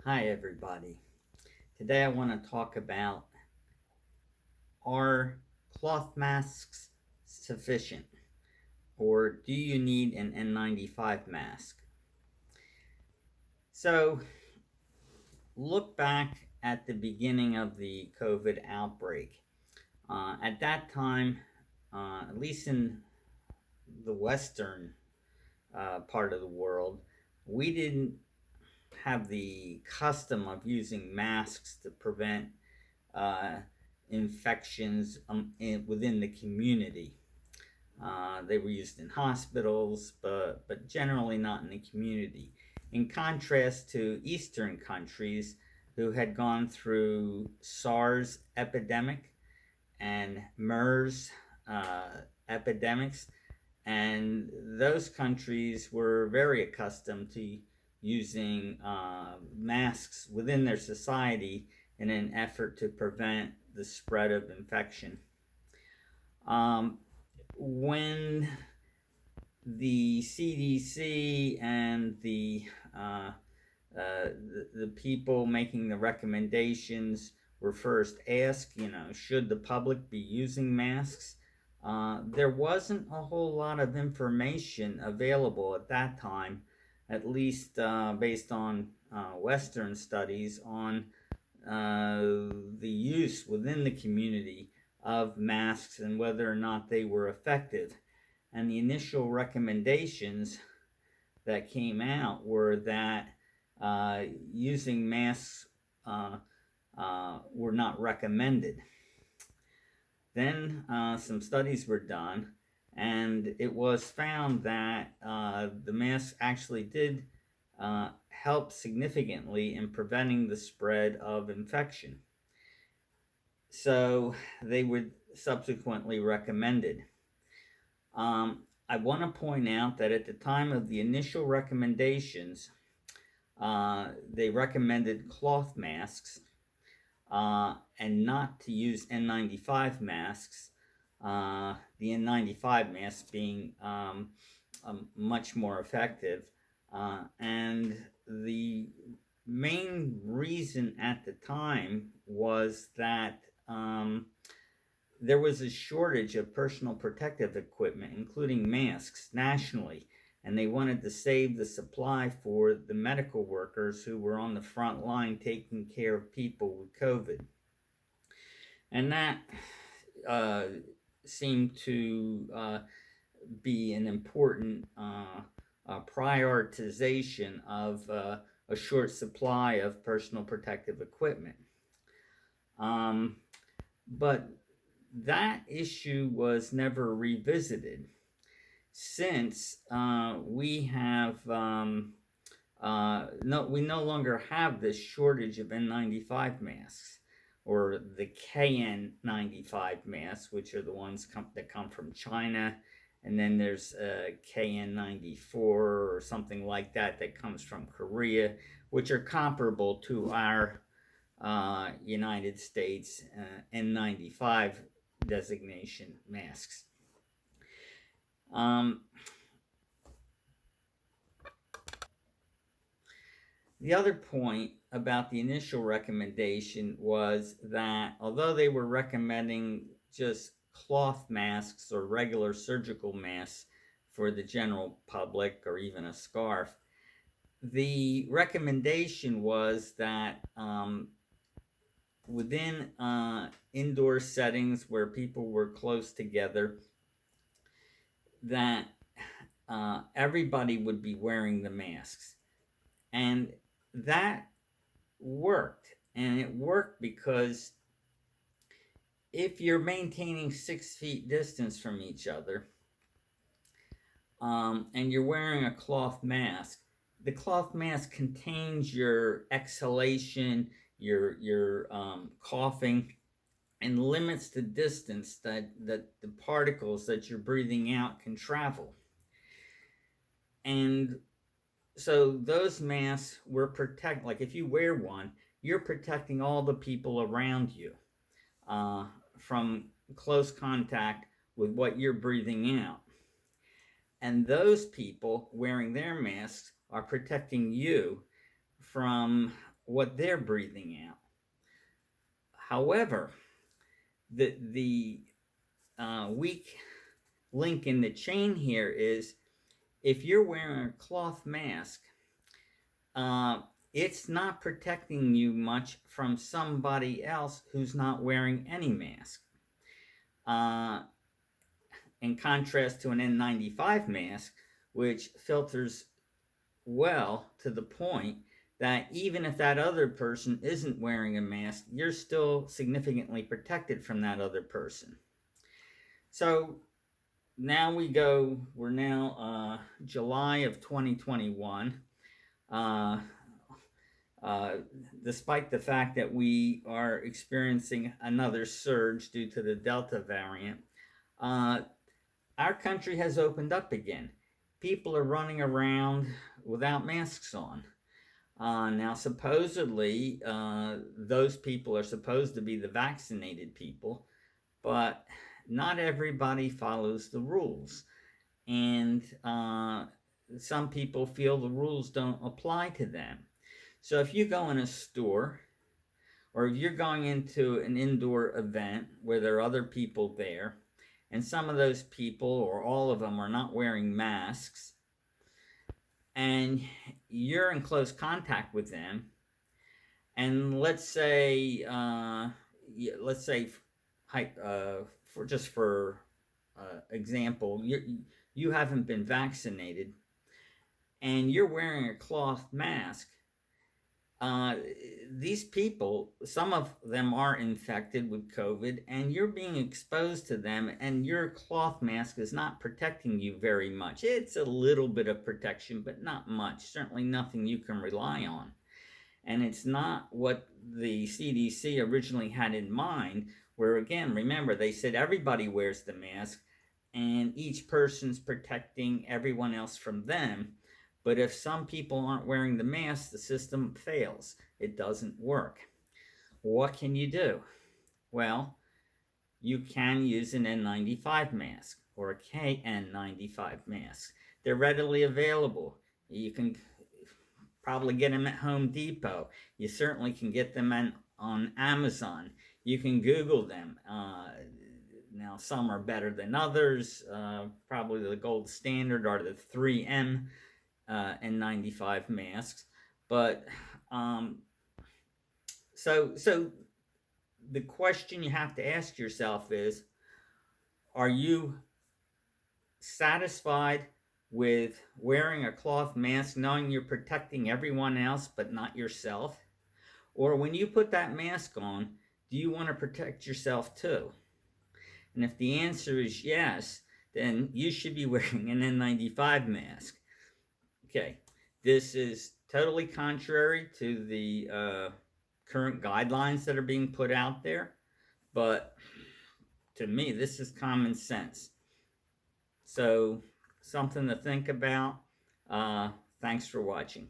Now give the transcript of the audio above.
Hi, everybody. Today I want to talk about, are cloth masks sufficient, or do you need an N95 mask? So, look back at the beginning of the COVID outbreak. At that time, at least in the Western part of the world, we didn't have the custom of using masks to prevent uh, infections within the community. They were used in hospitals, but generally not in the community. In contrast to Eastern countries who had gone through SARS epidemic and MERS epidemics, and those countries were very accustomed to using masks within their society in an effort to prevent the spread of infection. Um, when the CDC and the people making the recommendations were first asked, should the public be using masks? There wasn't a whole lot of information available at that time, at least based on Western studies on the use within the community of masks and whether or not they were effective. And the initial recommendations that came out were that uh, using masks were not recommended. Then some studies were done, and it was found that the masks actually did help significantly in preventing the spread of infection. So they were subsequently recommended. I want to point out that at the time of the initial recommendations, they recommended cloth masks and not to use N95 masks. The N95 mask being much more effective. And the main reason at the time was that there was a shortage of personal protective equipment, including masks, nationally, and they wanted to save the supply for the medical workers who were on the front line taking care of people with COVID. And that uh, seemed to be an important prioritization of a short supply of personal protective equipment. Um, but that issue was never revisited since we no longer have this shortage of N95 masks, or the KN95 masks, which are the ones that come from China, and then there's KN94 or something like that that comes from Korea, which are comparable to our United States N95 designation masks. Um, the other point about the initial recommendation was that although they were recommending just cloth masks or regular surgical masks for the general public or even a scarf, the recommendation was that within indoor settings where people were close together, that everybody would be wearing the masks. And that worked. And it worked because if you're maintaining 6 feet distance from each other, and you're wearing a cloth mask, the cloth mask contains your exhalation, your coughing, and limits the distance that the particles that you're breathing out can travel. And so those masks were protect. Like if you wear one, you're protecting all the people around you uh, from close contact with what you're breathing out. And those people wearing their masks are protecting you from what they're breathing out. However, the weak link in the chain here is if you're wearing a cloth mask, uh, it's not protecting you much from somebody else who's not wearing any mask. Uh, in contrast to an N95 mask, which filters well to the point that even if that other person isn't wearing a mask, you're still significantly protected from that other person. So now we're now July of 2021. Uh, uh, Despite the fact that we are experiencing another surge due to the Delta variant, uh, our country has opened up again. People are running around without masks on. Now, supposedly, those people are supposed to be the vaccinated people, but not everybody follows the rules. And some people feel the rules don't apply to them. So if you go in a store, or if you're going into an indoor event where there are other people there, and some of those people, or all of them, are not wearing masks, and you're in close contact with them, and let's say, for example, you haven't been vaccinated, and you're wearing a cloth mask. Uh, these people, some of them are infected with COVID, and you're being exposed to them, and your cloth mask is not protecting you very much. It's a little bit of protection, but not much. Certainly nothing you can rely on. And it's not what the CDC originally had in mind, where again, remember, they said everybody wears the mask, and each person's protecting everyone else from them. But if some people aren't wearing the mask, the system fails. It doesn't work. What can you do? Well, you can use an N95 mask or a KN95 mask. They're readily available. You can probably get them at Home Depot. You certainly can get them on Amazon. You can Google them. Now, some are better than others. Probably the gold standard are the 3M N95 masks. But so the question you have to ask yourself is, are you satisfied with wearing a cloth mask knowing you're protecting everyone else but not yourself? Or when you put that mask on, do you want to protect yourself too? And if the answer is yes, then you should be wearing an N95 mask. Okay, this is totally contrary to the current guidelines that are being put out there, but to me, this is common sense. So, something to think about. Thanks for watching.